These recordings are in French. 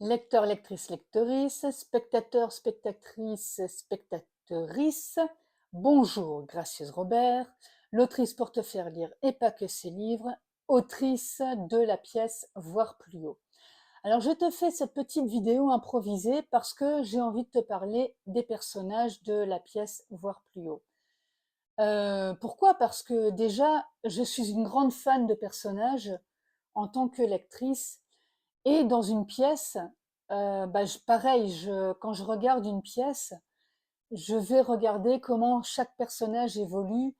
Lecteur, lectrice, lectrice, spectateur, spectatrice, spectatrice, bonjour, gracieuse Robert, l'autrice pour te faire lire et pas que ses livres, autrice de la pièce Voir plus haut. Alors je te fais cette petite vidéo improvisée parce que j'ai envie de te parler des personnages de la pièce Voir plus haut. Pourquoi? Parce que déjà, je suis une grande fan de personnages en tant que lectrice et dans une pièce, pareil, quand je regarde une pièce, je vais regarder comment chaque personnage évolue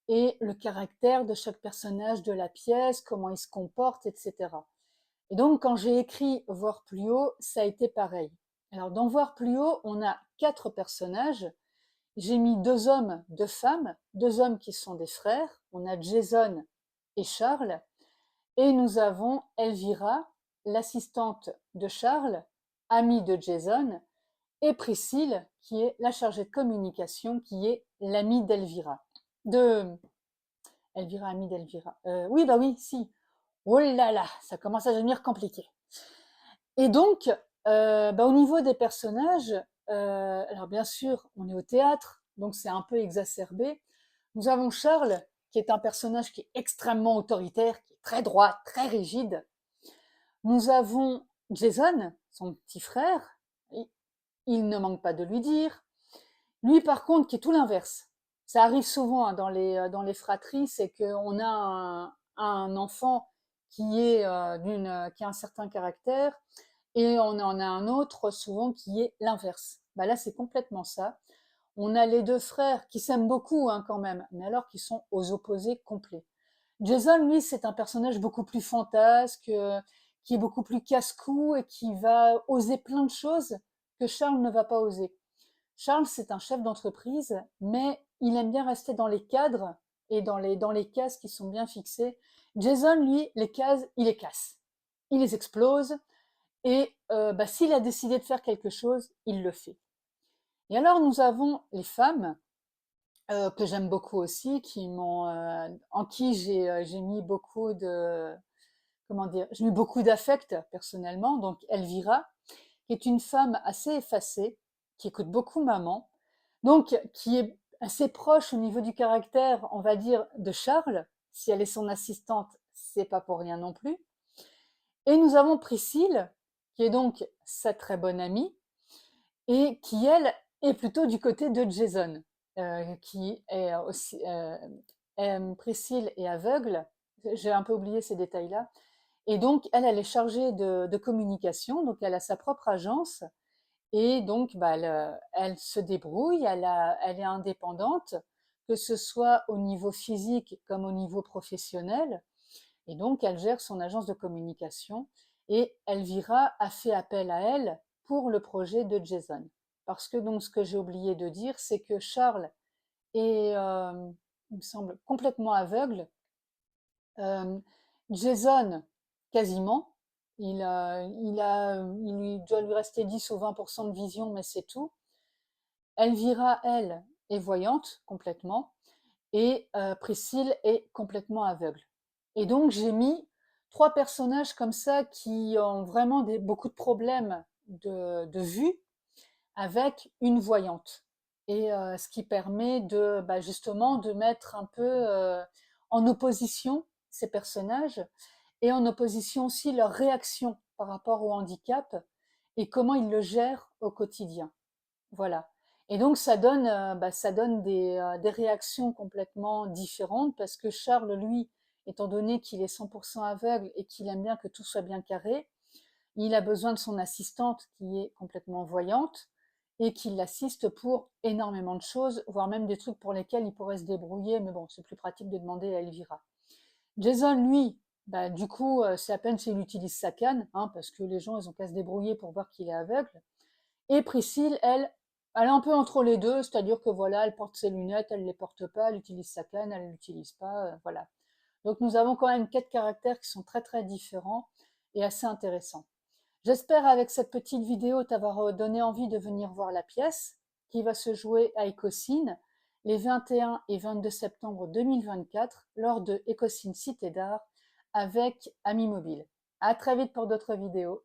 et le caractère de chaque personnage de la pièce, comment il se comporte, etc. Et donc, quand j'ai écrit Voir plus haut, ça a été pareil. Alors, dans Voir plus haut, on a 4 personnages. J'ai mis 2 hommes, 2 femmes, 2 hommes qui sont des frères. On a Jason et Charles. Et nous avons Elvira, l'assistante de Charles, amie de Jason, et Priscille, qui est la chargée de communication, qui est l'amie d'Elvira. De Elvira, amie d'Elvira. Oui, bah oui, si. Oh là là, ça commence à devenir compliqué. Et donc, au niveau des personnages, alors bien sûr, on est au théâtre, donc c'est un peu exacerbé. Nous avons Charles, qui est un personnage qui est extrêmement autoritaire, qui est très droit, très rigide. Nous avons Jason, son petit frère, il ne manque pas de lui dire. Lui, par contre, qui est tout l'inverse. Ça arrive souvent hein, dans les fratries, c'est qu'on a un enfant qui a un certain caractère et on en a un autre souvent qui est l'inverse. Bah là, c'est complètement ça. On a les 2 frères qui s'aiment beaucoup hein, quand même, mais alors qu'ils sont aux opposés complets. Jason, lui, c'est un personnage beaucoup plus fantasque, qui est beaucoup plus casse-cou et qui va oser plein de choses que Charles ne va pas oser. Charles, c'est un chef d'entreprise, mais il aime bien rester dans les cadres et dans les cases qui sont bien fixées. Jason, lui, les cases, il les casse. Il les explose et s'il a décidé de faire quelque chose, il le fait. Et alors, nous avons les femmes que j'aime beaucoup aussi, en qui j'ai mis beaucoup de, comment dire, j'ai mis beaucoup d'affect personnellement. Donc Elvira, qui est une femme assez effacée, qui écoute beaucoup maman, donc qui est assez proche au niveau du caractère, on va dire, de Charles. Si elle est son assistante, c'est pas pour rien non plus. Et nous avons Priscille, qui est donc sa très bonne amie, et qui, elle, est plutôt du côté de Jason, qui est aussi... Priscille est aveugle, j'ai un peu oublié ces détails-là, et donc elle est chargée de communication, donc elle a sa propre agence, et donc elle se débrouille, elle est indépendante, que ce soit au niveau physique comme au niveau professionnel, et donc elle gère son agence de communication, et Elvira a fait appel à elle pour le projet de Jason. Parce que donc ce que j'ai oublié de dire, c'est que Charles est, il me semble, complètement aveugle. Euh, Jason, quasiment. Il doit lui rester 10 ou 20% de vision, mais c'est tout. Elvira, elle, est voyante complètement. Et Priscille est complètement aveugle. Et donc j'ai mis 3 personnages comme ça qui ont vraiment beaucoup de problèmes de vue avec une voyante. Et ce qui permet justement de mettre un peu en opposition ces personnages et en opposition aussi leur réaction par rapport au handicap et comment ils le gèrent au quotidien. Voilà. Et donc ça donne des réactions complètement différentes parce que Charles, lui, étant donné qu'il est 100% aveugle et qu'il aime bien que tout soit bien carré, il a besoin de son assistante qui est complètement voyante et qui l'assiste pour énormément de choses, voire même des trucs pour lesquels il pourrait se débrouiller, mais bon, c'est plus pratique de demander à Elvira. Jason, lui, du coup, c'est à peine s'il utilise sa canne, hein, parce que les gens, ils ont qu'à se débrouiller pour voir qu'il est aveugle. Et Priscille, elle est un peu entre les deux, c'est-à-dire que voilà, elle porte ses lunettes, elle ne les porte pas, elle utilise sa canne, elle ne l'utilise pas, voilà. Donc nous avons quand même 4 caractères qui sont très très différents et assez intéressants. J'espère avec cette petite vidéo t'avoir donné envie de venir voir la pièce qui va se jouer à Écosine les 21 et 22 septembre 2024 lors de Écosine Cité d'Art avec Ami Mobile. À très vite pour d'autres vidéos.